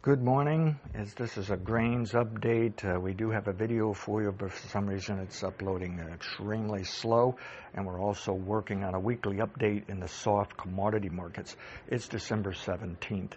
Good morning. This is a grains update. We do have a video for you, but for some reason it's uploading extremely slow. And we're also working on a weekly update in the soft commodity markets. It's December 17th.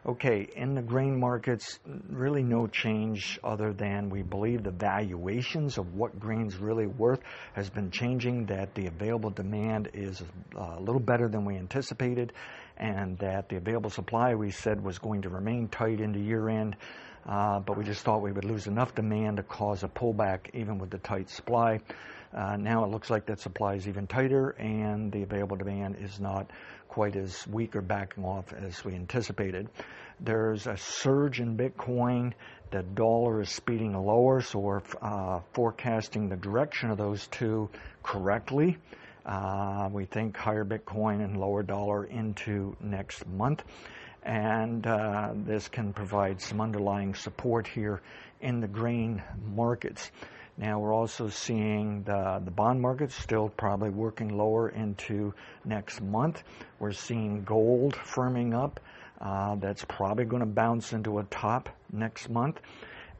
Okay, in the grain markets, really no change other than we believe the valuations of what grain's really worth has been changing, that the available demand is a little better than we anticipated, and that the available supply we said was going to remain tight into year end, but we just thought we would lose enough demand to cause a pullback even with the tight supply. Now it looks like that supply is even tighter and the available demand is not quite as weak or backing off as we anticipated. There's a surge in Bitcoin. The dollar is speeding lower, so we're forecasting the direction of those two correctly. We think higher Bitcoin and lower dollar into next month. And this can provide some underlying support here in the grain markets. Now we're also seeing the bond market still probably working lower into next month. We're seeing gold firming up. That's probably going to bounce into a top next month.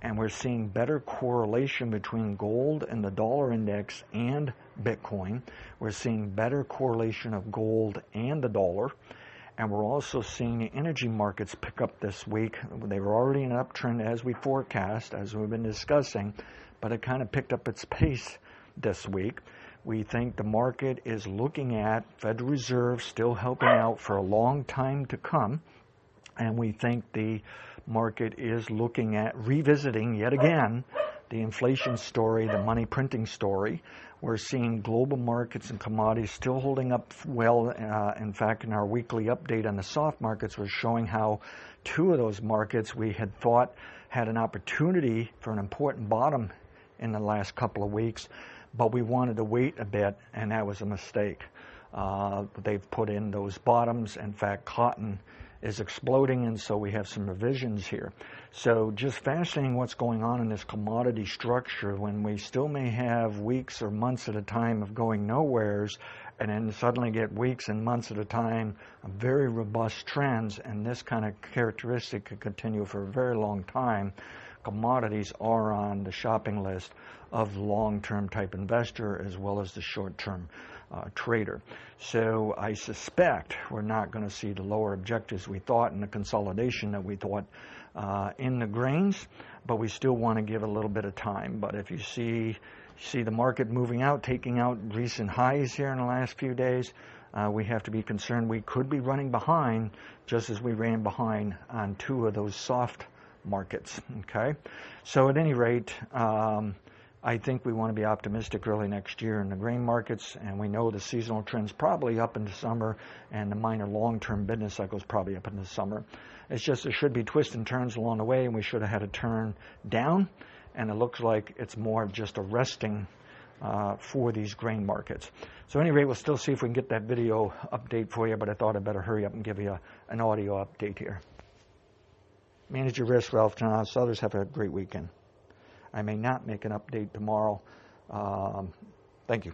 And we're seeing better correlation between gold and the dollar index and Bitcoin. We're seeing better correlation of gold and the dollar. And we're also seeing the energy markets pick up this week. They were already in an uptrend as we forecast, as we've been discussing, but it kind of picked up its pace this week. We think the market is looking at Federal Reserve still helping out for a long time to come. And we think the market is looking at revisiting yet again the inflation story, the money printing story. We're seeing global markets and commodities still holding up well. In fact, in our weekly update on the soft markets, we're showing how two of those markets we had thought had an opportunity for an important bottom in the last couple of weeks, but we wanted to wait a bit, and that was a mistake. They've put in those bottoms. In fact, cotton is exploding, and so we have some revisions here. So just fascinating what's going on in this commodity structure when we still may have weeks or months at a time of going nowheres, and then suddenly get weeks and months at a time of very robust trends, and this kind of characteristic could continue for a very long time. Commodities are on the shopping list of long-term type investor as well as the short-term trader. So I suspect we're not going to see the lower objectives we thought and the consolidation that we thought in the grains, but we still want to give a little bit of time. But if you see the market moving out, taking out recent highs here in the last few days, we have to be concerned we could be running behind, just as we ran behind on two of those soft markets. Okay, so at any rate, I think we want to be optimistic early next year in the grain markets, and we know the seasonal trends probably up into summer, and the minor long-term business cycles probably up into summer. It's just there should be twists and turns along the way, and we should have had a turn down, and it looks like it's more of just a resting for these grain markets. So at any rate, we'll still see if we can get that video update for you, but I thought I'd better hurry up and give you an audio update here. Manage your risk, Ralph Johnson. Others have a great weekend. I may not make an update tomorrow. Thank you.